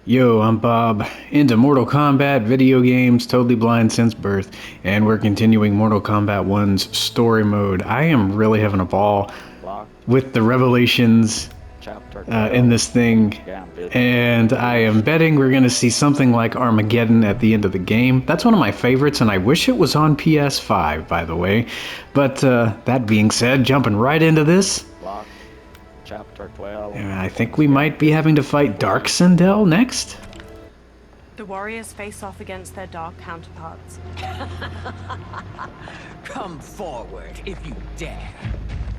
Yo, I'm Bob, into Mortal Kombat video games, totally blind since birth, and we're continuing Mortal Kombat 1's story mode. I am really having a ball with the revelations in this thing, and I am betting we're going to see something like Armageddon at the end of the game. That's one of my favorites, and I wish it was on PS5, by the way. But that being said, jumping right into this, Chapter 12. I think we might be having to fight Dark Sindel next. The warriors face off against their dark counterparts. Come forward if you dare.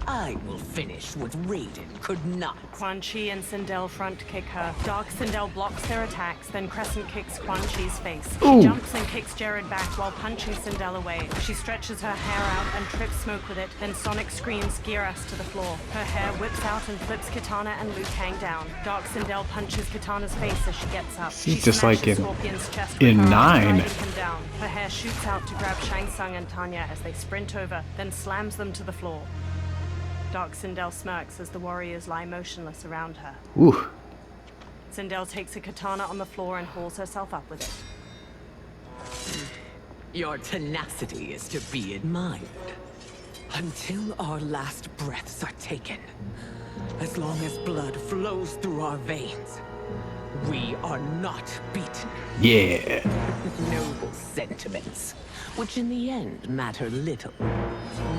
I will finish what Raiden could not. Quan Chi and Sindel front kick her. Dark Sindel blocks their attacks, then crescent kicks Quan Chi's face. She jumps and kicks Jared back while punching Sindel away. She stretches her hair out and trips Smoke with it, then Sonic screams gear us to the floor. Her hair whips out and flips Kitana and Liu Kang down. Dark Sindel punches Kitana's face as she gets up. She just like in Scorpion's chest in with her 9. driving him down. Her hair shoots out to grab Shang Tsung and Tanya as they sprint over, then slams them to the floor. Dark Sindel smirks as the warriors lie motionless around her. Ooh. Sindel takes a katana on the floor and hauls herself up with it. Your tenacity is to be admired. Until our last breaths are taken, as long as blood flows through our veins, we are not beaten. Yeah. Noble sentiments, which in the end matter little.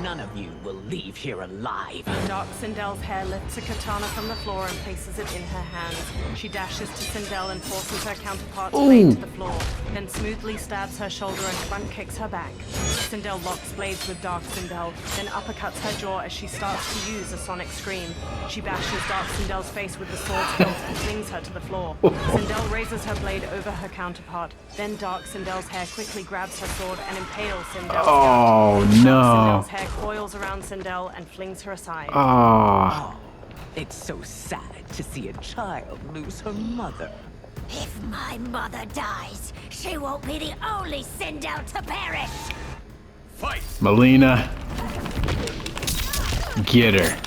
None of you will leave here alive. Dark Sindel's hair lifts a katana from the floor and places it in her hands. She dashes to Sindel and forces her counterpart's blade to the floor, then smoothly stabs her shoulder and front kicks her back. Sindel locks blades with Dark Sindel, then uppercuts her jaw as she starts to use a sonic scream. She bashes Dark Sindel's face with the sword's hilt and flings her to the floor. Sindel raises her blade over her counterpart, then Dark Sindel's hair quickly grabs her sword and impales Sindel's Oh no. Sindel's hair coils around Sindel and flings her aside. Oh. It's so sad to see a child lose her mother. If my mother dies, she won't be the only Sindel to perish! Fight! Mileena. Get her.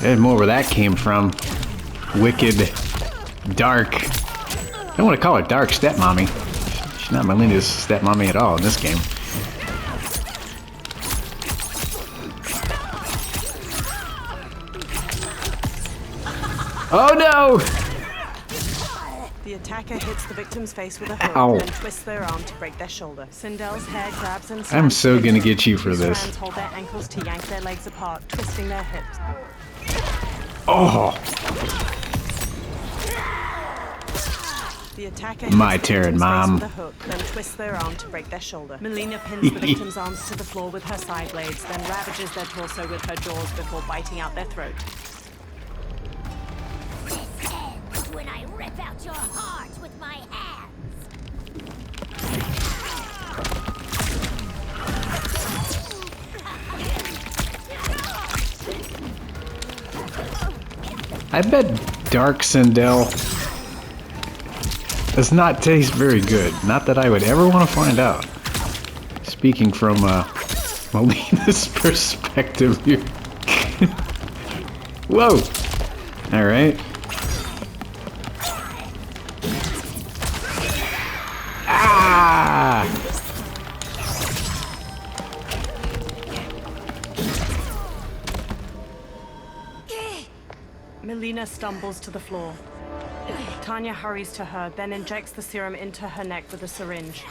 There's more where that came from. Wicked, dark. I don't want to call her dark stepmommy. She's not Mileena's stepmommy at all in this game. Oh no! The attacker hits the victim's face with a hook, then twists their arm to break their shoulder. Sindel's hair grabs and I'm so gonna get you for this. Hands hold their ankles to yank their legs apart, twisting their hips. Oh! The attacker My turn, Mom. with a hook, then twists their arm to break their shoulder. Mileena pins the victim's arms to the floor with her side blades, then ravages their torso with her jaws before biting out their throat. This ends when I rip out your heart with my hands! I bet Dark Sindel does not taste very good. Not that I would ever want to find out. Speaking from Mileena's perspective here. Whoa! Alright. Ah! Mileena stumbles to the floor. Tanya hurries to her, then injects the serum into her neck with a syringe.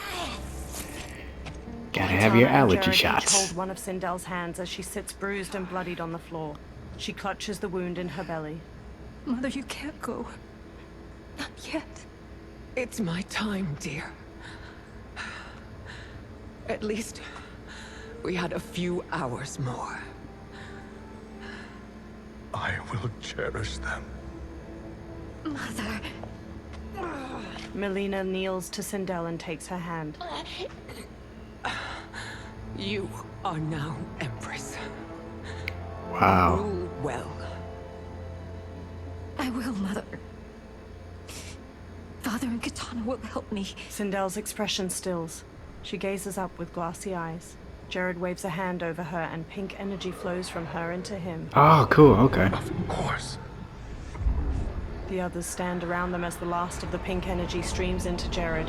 Gotta have your Kitana and allergy Jared each shots. hold one of Sindel's hands as she sits bruised and bloodied on the floor. She clutches the wound in her belly. Mother, you can't go. Not yet. It's my time, dear. At least we had a few hours more. I will cherish them. Mother... Mileena kneels to Sindel and takes her hand. You are now Empress. Wow. Rule well. I will, Mother. Father and Kitana will help me. Sindel's expression stills. She gazes up with glassy eyes. Jared waves a hand over her and pink energy flows from her into him. Oh, cool, okay. Of course. The others stand around them as the last of the pink energy streams into Jared.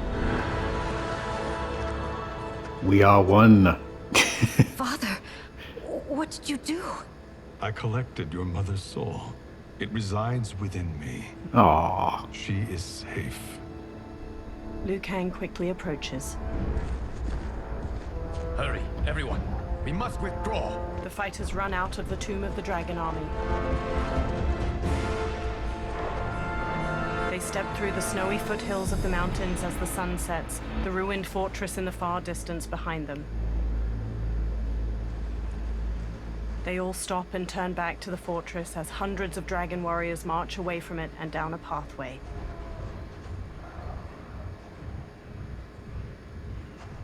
We are one. Father, what did you do? I collected your mother's soul. It resides within me. Aww. She is safe. Liu Kang quickly approaches. Hurry, everyone. We must withdraw. The fighters run out of the Tomb of the Dragon Army. They step through the snowy foothills of the mountains as the sun sets, the ruined fortress in the far distance behind them. They all stop and turn back to the fortress as hundreds of dragon warriors march away from it and down a pathway.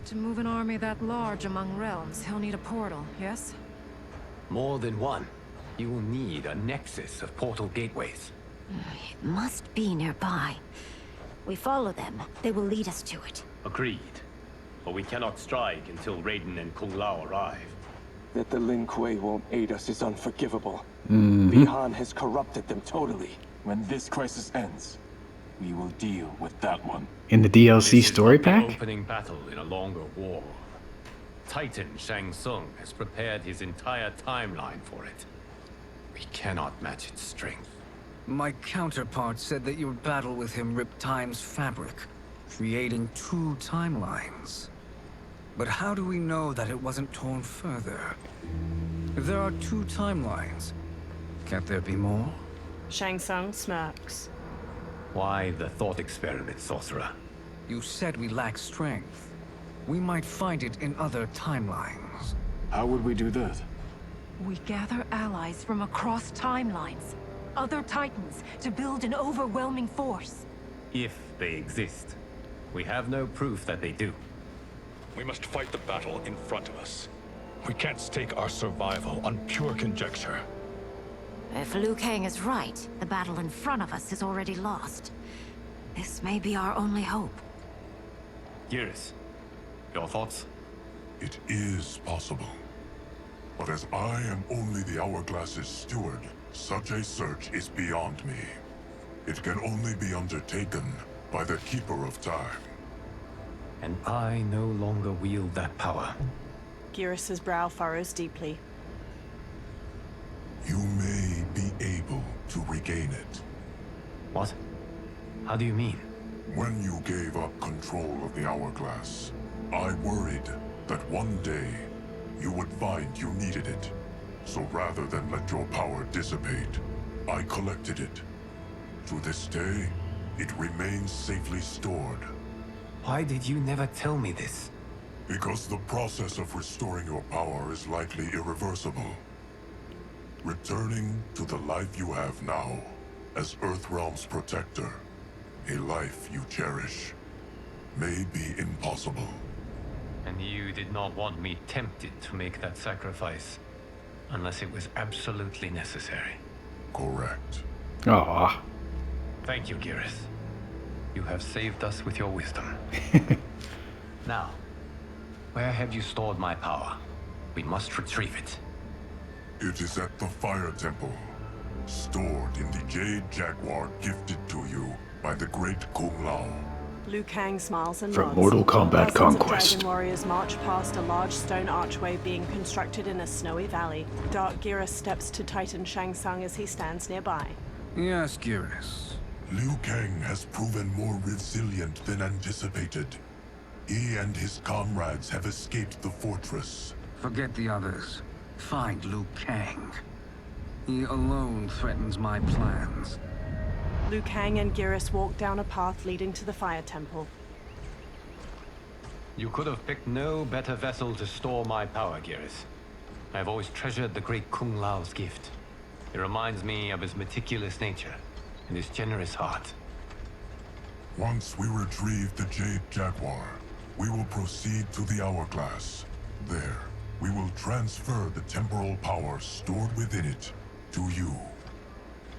To move an army that large among realms, he'll need a portal, yes? More than one. You will need a nexus of portal gateways. It must be nearby. We follow them. They will lead us to it. Agreed. But we cannot strike until Raiden and Kung Lao arrive. That the Lin Kuei won't aid us is unforgivable. Li Han has corrupted them totally. When this crisis ends, we will deal with that one. In the DLC This is story not the pack? opening battle in a longer war. Titan Shang Tsung has prepared his entire timeline for it. We cannot match its strength. My counterpart said that your battle with him ripped time's fabric, creating 2 timelines. But how do we know that it wasn't torn further? If there are 2 timelines, can't there be more? Shang Tsung smirks. Why the thought experiment, sorcerer? You said we lack strength. We might find it in other timelines. How would we do that? We gather allies from across timelines, other titans, to build an overwhelming force. If they exist. We have no proof that they do. We must fight the battle in front of us. We can't stake our survival on pure conjecture. If Liu Kang is right, the battle in front of us is already lost. This may be our only hope. Geras, your thoughts? It is possible. But as I am only the Hourglass's steward, such a search is beyond me. It can only be undertaken by the Keeper of Time. And I no longer wield that power. Geras' brow furrows deeply. You may be able to regain it. What? How do you mean? When you gave up control of the Hourglass, I worried that one day you would find you needed it. So rather than let your power dissipate, I collected it. To this day, it remains safely stored. Why did you never tell me this? Because the process of restoring your power is likely irreversible. Returning to the life you have now, as Earthrealm's protector, a life you cherish, may be impossible. And you did not want me tempted to make that sacrifice, unless it was absolutely necessary. Correct. Aww. Thank you, Geras. You have saved us with your wisdom. Now, where have you stored my power? We must retrieve it. It is at the Fire Temple, stored in the Jade Jaguar gifted to you by the great Kung Lao. Liu Kang smiles and From nods. Mortal Kombat Dozens Conquest. of dragon warriors march past a large stone archway being constructed in a snowy valley. Dark Geras steps to Titan Shang Tsung as he stands nearby. Yes, Geras. Liu Kang has proven more resilient than anticipated. He and his comrades have escaped the fortress. Forget the others. Find Liu Kang. He alone threatens my plans. Liu Kang and Geras walk down a path leading to the Fire Temple. You could have picked no better vessel to store my power, Geras. I have always treasured the great Kung Lao's gift. It reminds me of his meticulous nature and his generous heart. Once we retrieve the Jade Jaguar, we will proceed to the Hourglass. There, we will transfer the temporal power stored within it to you.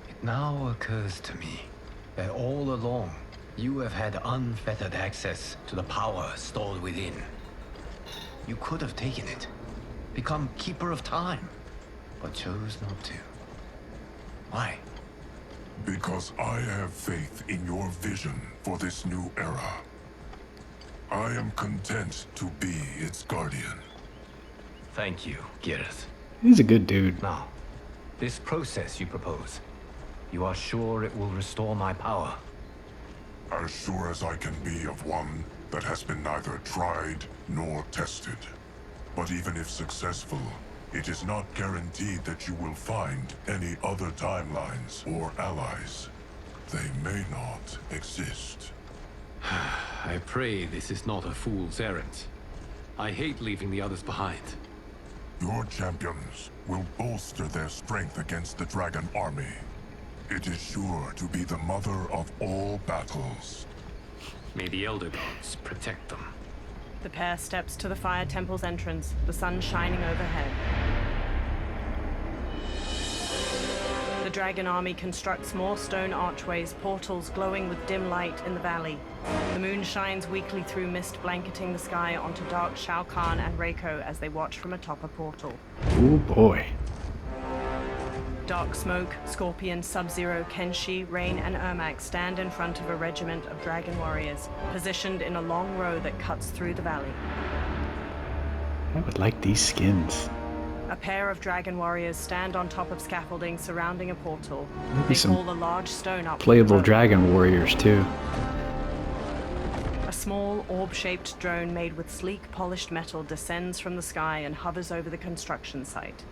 It now occurs to me that all along, you have had unfettered access to the power stored within. You could have taken it, become Keeper of Time, but chose not to. Why? Because I have faith in your vision for this new era. I am content to be its guardian. Thank you, Gareth. He's a good dude. Now, this process you propose, you are sure it will restore my power? As sure as I can be of one that has been neither tried nor tested. But even if successful, it is not guaranteed that you will find any other timelines or allies. They may not exist. I pray this is not a fool's errand. I hate leaving the others behind. Your champions will bolster their strength against the Dragon Army. It is sure to be the mother of all battles. May the Elder Gods protect them. The pair steps to the Fire Temple's entrance, the sun shining overhead. The Dragon Army constructs more stone archways, portals glowing with dim light in the valley. The moon shines weakly through mist blanketing the sky onto dark Shao Kahn and Reiko as they watch from atop a portal. Oh boy. Dark Smoke, Scorpion, Sub-Zero, Kenshi, Rain, and Ermac stand in front of a regiment of dragon warriors, positioned in a long row that cuts through the valley. I would like these skins. A pair of dragon warriors stand on top of scaffolding surrounding a portal. Maybe They some call a large stone up. playable dragon warriors too. A small, orb-shaped drone made with sleek, polished metal descends from the sky and hovers over the construction site.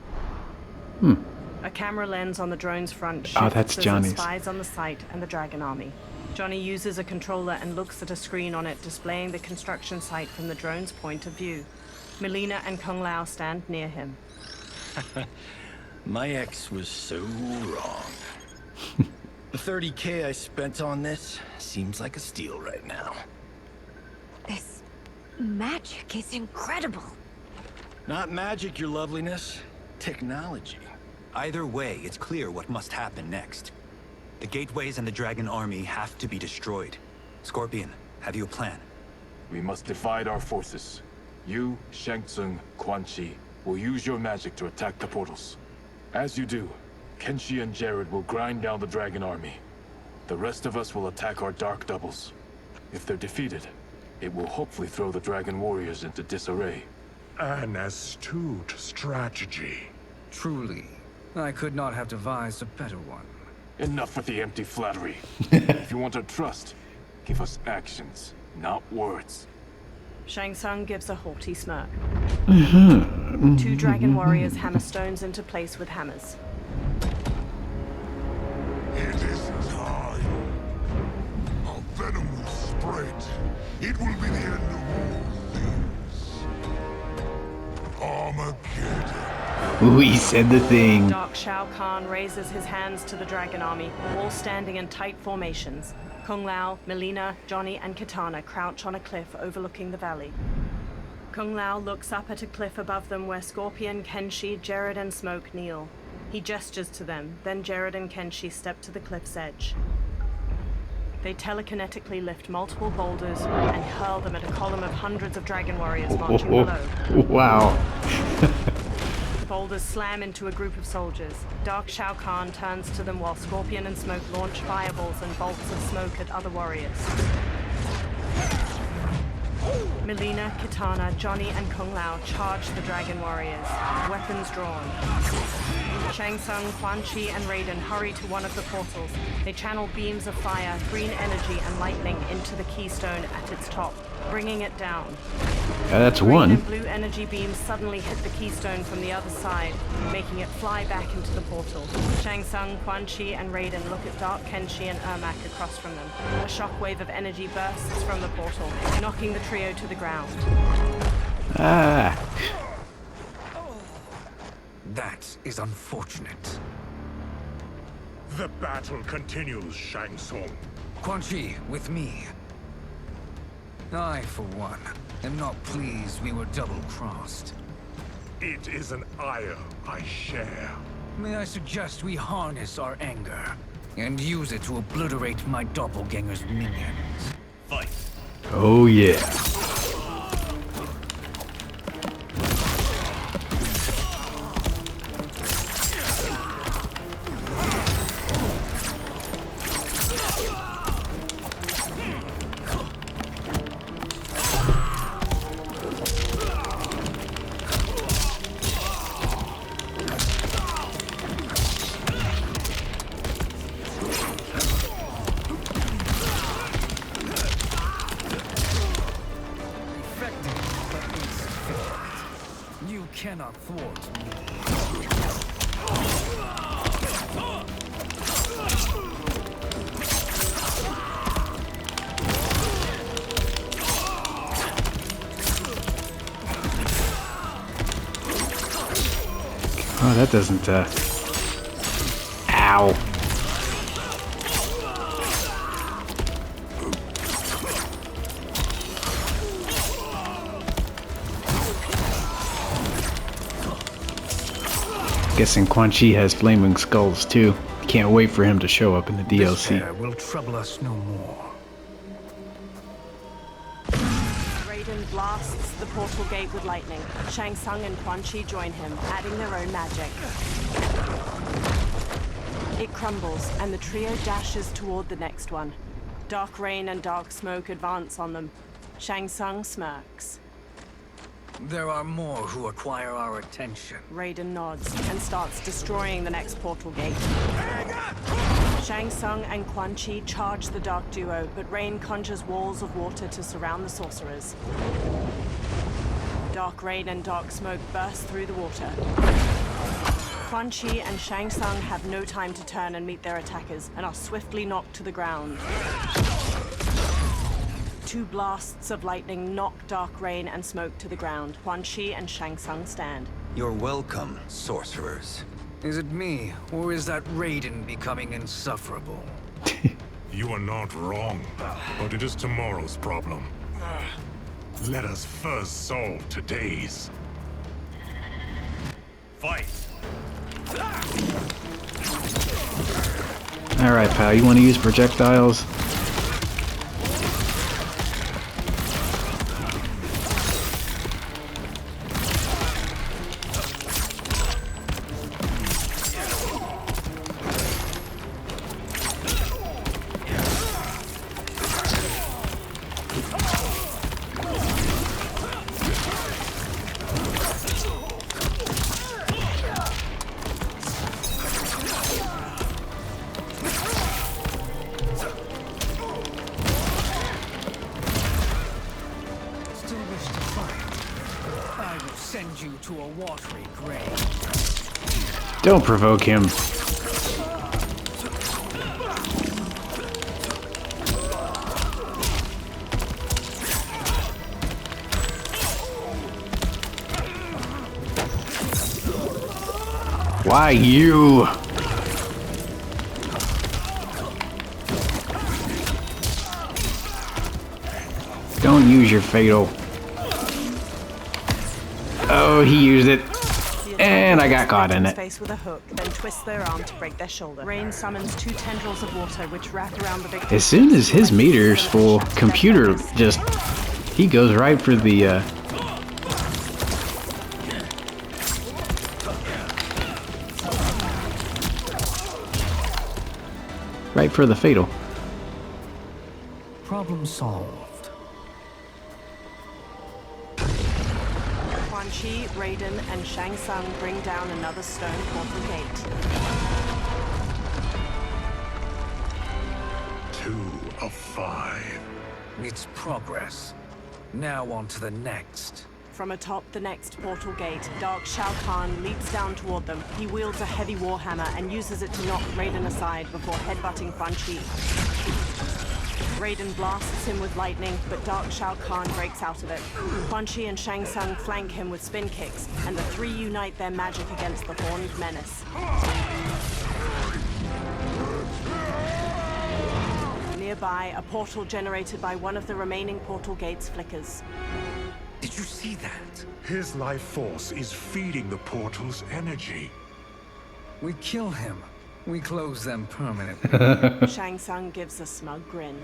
A camera lens on the drone's front shifts that's as it Johnny's. spies on the site and the dragon army. Johnny uses a controller and looks at a screen on it displaying the construction site from the drone's point of view. Mileena and Kung Lao stand near him. My ex was so wrong. The 30K I spent on this seems like a steal right now. This magic is incredible. Not magic, your loveliness. Technology. Either way, it's clear what must happen next. The gateways and the dragon army have to be destroyed. Scorpion, have you a plan? We must divide our forces. You, Shang Tsung, Quan Chi will use your magic to attack the portals. As you do, Kenshi and Jared will grind down the dragon army. The rest of us will attack our dark doubles. If they're defeated, it will hopefully throw the dragon warriors into disarray. An astute strategy. Truly, I could not have devised a better one. Enough with the empty flattery. If you want our trust, give us actions, not words. Shang Tsung gives a haughty smirk. Two dragon warriors hammer stones into place with hammers. It is time. A venom will spread. It will be the end of all things. Armageddon. Ooh, he said the thing. Dark Shao Kahn raises his hands to the dragon army, all standing in tight formations. Kung Lao, Mileena, Johnny, and Kitana crouch on a cliff overlooking the valley. Kung Lao looks up at a cliff above them where Scorpion, Kenshi, Jared, and Smoke kneel. He gestures to them, then Jared and Kenshi step to the cliff's edge. They telekinetically lift multiple boulders and hurl them at a column of hundreds of dragon warriors marching below. Wow. Boulders slam into a group of soldiers. Dark Shao Kahn turns to them while Scorpion and Smoke launch fireballs and bolts of smoke at other warriors. Mileena, Kitana, Johnny, and Kung Lao charge the dragon warriors, weapons drawn. Shang Tsung, Quan Chi, and Raiden hurry to one of the portals. They channel beams of fire, green energy, and lightning into the keystone at its top, bringing it down. That's Green one. and blue energy beams suddenly hit the keystone from the other side, making it fly back into the portal. Shang Tsung, Quan Chi, and Raiden look at Dark Kenshi and Ermac across from them. A shockwave of energy bursts from the portal, knocking the trio to the ground. Ah. That is unfortunate. The battle continues, Shang Tsung. Quan Chi, with me. I, for one, am not pleased we were double-crossed. It is an ire I share. May I suggest we harness our anger and use it to obliterate my doppelganger's minions? Fight. Oh yeah. You cannot thwart me. Oh, that doesn't, Ow. Guessing Quan Chi has flaming skulls too. Can't wait for him to show up in the This DLC. pair will trouble us no more. Raiden blasts the portal gate with lightning. Shang Tsung and Quan Chi join him, adding their own magic. It crumbles, and the trio dashes toward the next one. Dark rain and dark smoke advance on them. Shang Tsung smirks. There are more who acquire our attention. Raiden nods and starts destroying the next portal gate. Shang Tsung and Quan Chi charge the dark duo, but rain conjures walls of water to surround the sorcerers. Dark rain and dark smoke burst through the water. Quan Chi and Shang Tsung have no time to turn and meet their attackers, and are swiftly knocked to the ground. Two blasts of lightning knock dark rain and smoke to the ground. Quan Chi and Shang Tsung stand. You're welcome, sorcerers. Is it me, or is that Raiden becoming insufferable? You are not wrong, but it is tomorrow's problem. Let us first solve today's. Fight! Alright, pal, you want to use projectiles? To a watery grave. Don't provoke him. Why you? Don't use your fatal. Oh, he used it. And I got caught in it. Face with a hook, then twist their arm to break their shoulder. Rain summons two tendrils of water which wrap around the victim. As soon as his meter's full, computer just... he goes right for the, right for the fatal. Problem solved. Quan Chi, Raiden, and Shang Tsung bring down another stone portal gate. 2 of 5. It's progress. Now on to the next. From atop the next portal gate, Dark Shao Kahn leaps down toward them. He wields a heavy warhammer and uses it to knock Raiden aside before headbutting Quan Chi. Raiden blasts him with lightning, but Dark Shao Kahn breaks out of it. Quan Chi and Shang Tsung flank him with spin kicks, and the three unite their magic against the Horned Menace. Nearby, a portal generated by one of the remaining portal gates flickers. Did you see that? His life force is feeding the portal's energy. We kill him. We close them permanently. Shang Tsung gives a smug grin.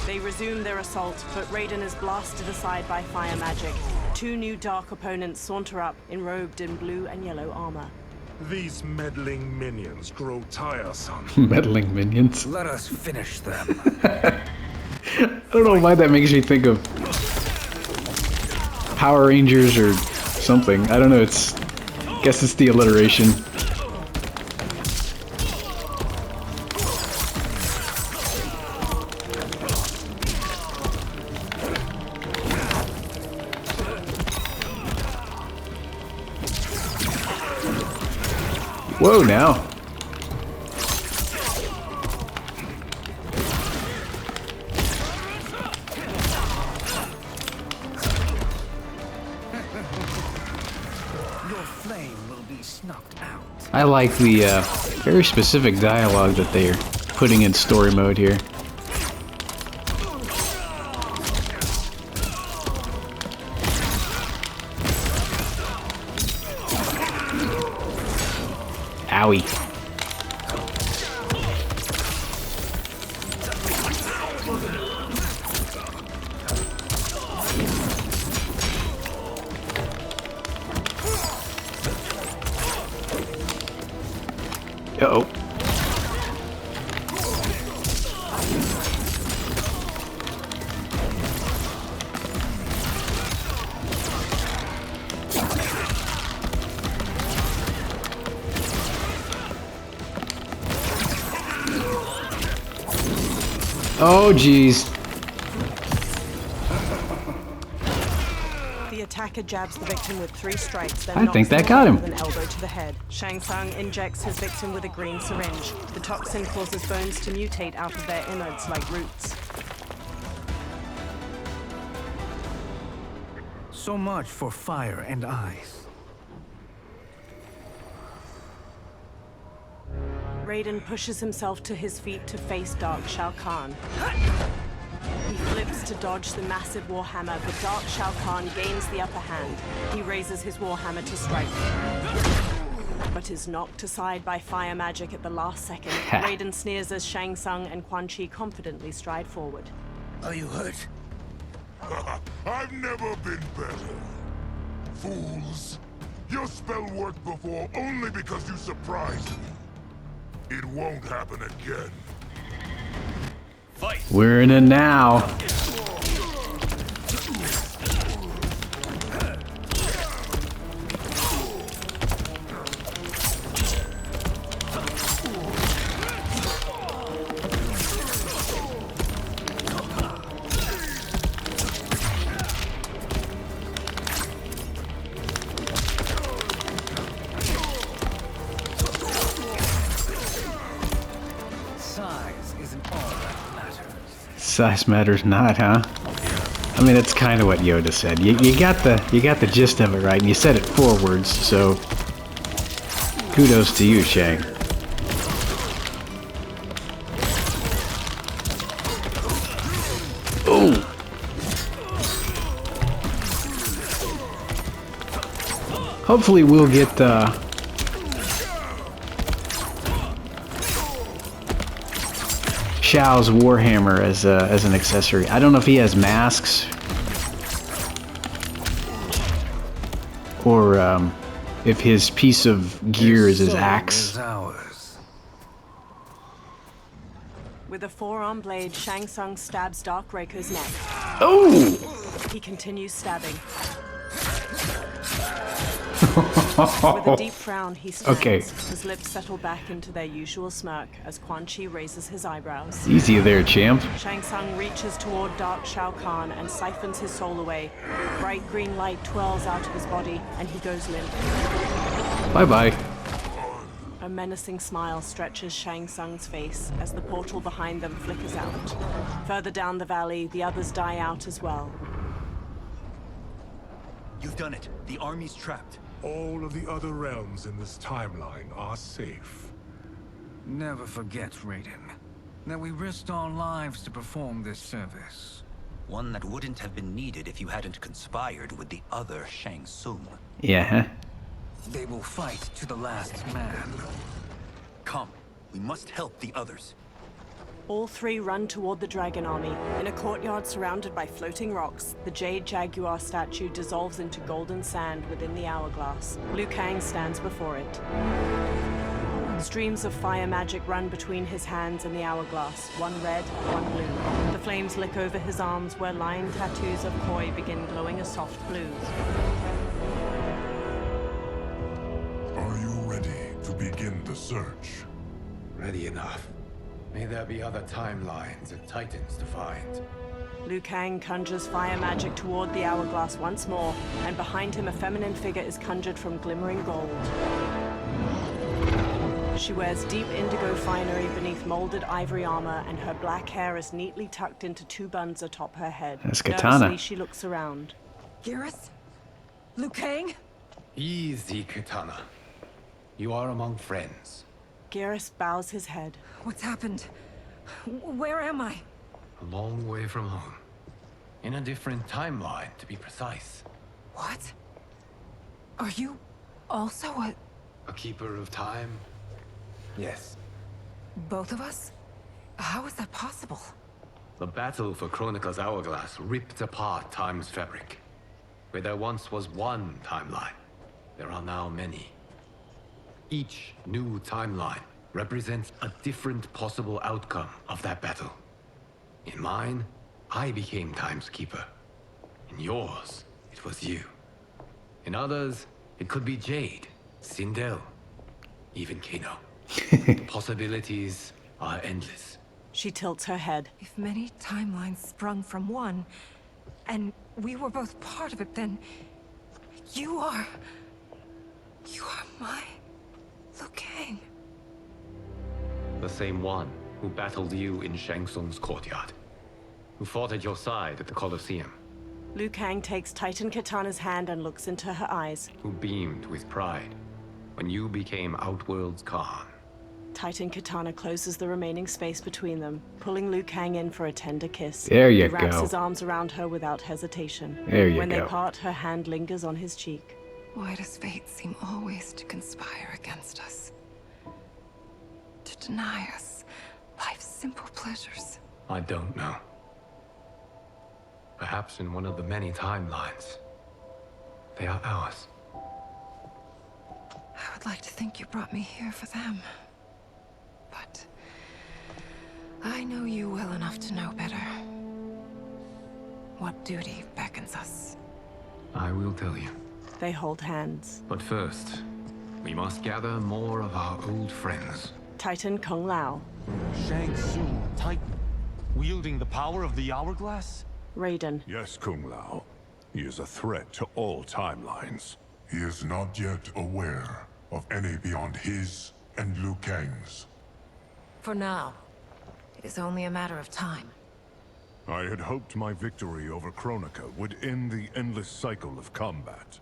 They resume their assault, but Raiden is blasted aside by fire magic. Two new dark opponents saunter up, enrobed in blue and yellow armor. These meddling minions grow tiresome. Meddling minions. Let us finish them. I don't know why that makes me think of Power Rangers or something. I don't know, I guess it's the alliteration. Whoa, now. Your flame will be snuffed out. I like the very specific dialogue that they're putting in story mode here. Owie. Uh-oh. Oh, jeez. The attacker jabs the victim with 3 strikes, then I knocks think that him got over him. with an elbow to the head. Shang Tsung injects his victim with a green syringe. The toxin causes bones to mutate out of their innards like roots. So much for fire and ice. Raiden pushes himself to his feet to face Dark Shao Kahn. He flips to dodge the massive warhammer, but Dark Shao Kahn gains the upper hand. He raises his warhammer to strike, but is knocked aside by fire magic at the last second. Raiden sneers as Shang Tsung and Quan Chi confidently stride forward. Are you hurt? I've never been better. Fools. Your spell worked before only because you surprised me. It won't happen again. Fight! We're in it now. Size matters not, huh? I mean, that's kind of what Yoda said. You got the gist of it right, and you said it forwards, so kudos to you, Shang. Oh! Hopefully we'll get Shao's Warhammer as an accessory. I don't know if he has masks or if his piece of gear is his axe. With a forearm blade, Shang Tsung stabs Darkbreaker's neck. Oh! He continues stabbing. With a deep frown, he stands. Okay. His lips settle back into their usual smirk as Quan Chi raises his eyebrows. Easy there, champ. Shang Tsung reaches toward Dark Shao Kahn and siphons his soul away. Bright green light twirls out of his body, and he goes limp. Bye-bye. A menacing smile stretches Shang Tsung's face as the portal behind them flickers out. Further down the valley, the others die out as well. You've done it. The army's trapped. All of the other realms in this timeline are safe. Never forget, Raiden, that we risked our lives to perform this service. One that wouldn't have been needed if you hadn't conspired with the other Shang Tsung. Yeah. They will fight to the last man. Come, we must help the others. All 3 run toward the Dragon Army. In a courtyard surrounded by floating rocks, the Jade Jaguar statue dissolves into golden sand within the hourglass. Liu Kang stands before it. Streams of fire magic run between his hands and the hourglass, one red, one blue. The flames lick over his arms where line tattoos of koi begin glowing a soft blue. Are you ready to begin the search? Ready enough. May there be other timelines and titans to find. Liu Kang conjures fire magic toward the hourglass once more, and behind him a feminine figure is conjured from glimmering gold. She wears deep indigo finery beneath molded ivory armor, and her black hair is neatly tucked into 2 buns atop her head. That's Katana. Nervously, she looks around. Garrus? Liu Kang? Easy, Katana. You are among friends. Garrus bows his head. What's happened? Where am I? A long way from home. In a different timeline, to be precise. What? Are you also a keeper of time? Yes. Both of us? How is that possible? The battle for Chronica's hourglass ripped apart time's fabric. Where there once was one timeline, there are now many. Each new timeline represents a different possible outcome of that battle. In mine, I became Time's Keeper. In yours, it was you. In others, it could be Jade, Sindel, even Kano. The possibilities are endless. She tilts her head. If many timelines sprung from one, and we were both part of it, then you are my Liu Kang. The same one who battled you in Shang Tsung's courtyard. Who fought at your side at the Colosseum. Liu Kang takes Titan Katana's hand and looks into her eyes. Who beamed with pride when you became Outworld's Khan. Titan Katana closes the remaining space between them, pulling Liu Kang in for a tender kiss. There you He wraps go. his arms around her without hesitation. There you When they go. part, her hand lingers on his cheek. Why does fate seem always to conspire against us? To deny us life's simple pleasures? I don't know. Perhaps in one of the many timelines, they are ours. I would like to think you brought me here for them. But I know you well enough to know better. What duty beckons us? I will tell you. They hold hands. But first, we must gather more of our old friends. Titan Kung Lao. Shang Tsung, Titan, wielding the power of the hourglass? Raiden. Yes, Kung Lao. He is a threat to all timelines. He is not yet aware of any beyond his and Liu Kang's. For now, it is only a matter of time. I had hoped my victory over Kronika would end the endless cycle of combat.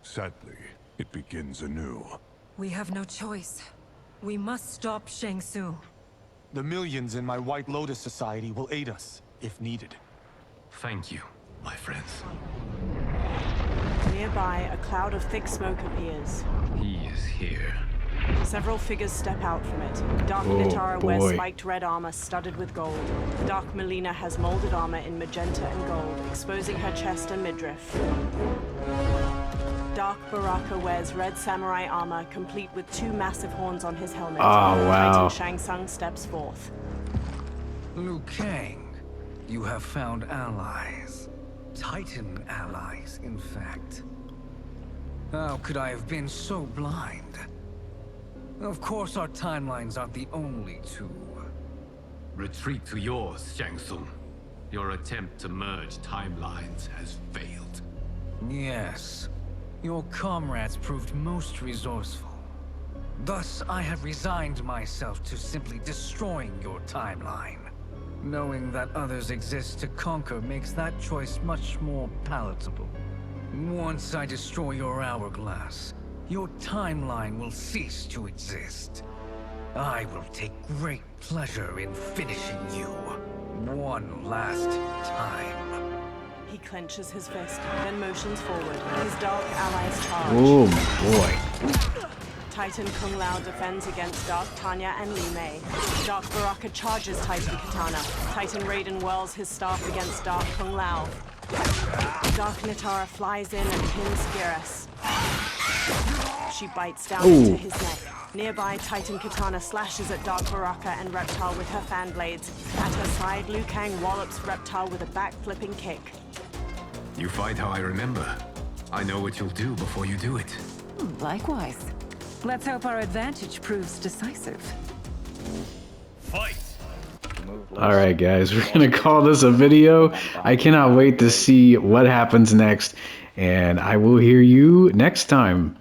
Sadly, it begins anew. We have no choice. We must stop Shang Tsung. The millions in my White Lotus Society will aid us, if needed. Thank you, my friends. Nearby, a cloud of thick smoke appears. He is here. Several figures step out from it. Dark Oh, Nitara wears boy. spiked red armor studded with gold. Dark Mileena has molded armor in magenta and gold, exposing her chest and midriff. Dark Baraka wears red samurai armor, complete with 2 massive horns on his helmet. Oh, wow. Titan Shang Tsung steps forth. Liu Kang, you have found allies. Titan allies, in fact. How could I have been so blind? Of course our timelines aren't the only 2. Retreat to yours, Shang Tsung. Your attempt to merge timelines has failed. Yes. Your comrades proved most resourceful. Thus, I have resigned myself to simply destroying your timeline. Knowing that others exist to conquer makes that choice much more palatable. Once I destroy your hourglass, your timeline will cease to exist. I will take great pleasure in finishing you one last time. He clenches his fist, then motions forward. His dark allies charge. Oh boy. Titan Kung Lao defends against Dark Tanya and Li Mei. Dark Baraka charges Titan Katana. Titan Raiden whirls his staff against Dark Kung Lao. Dark Nitara flies in and pins Garrus. She bites down into his neck. Nearby, Titan Katana slashes at Dark Baraka and Reptile with her fan blades. At her side, Liu Kang wallops Reptile with a back-flipping kick. You fight how I remember. I know what you'll do before you do it. Likewise. Let's hope our advantage proves decisive. Fight! Alright guys, we're gonna call this a video. I cannot wait to see what happens next, and I will hear you next time.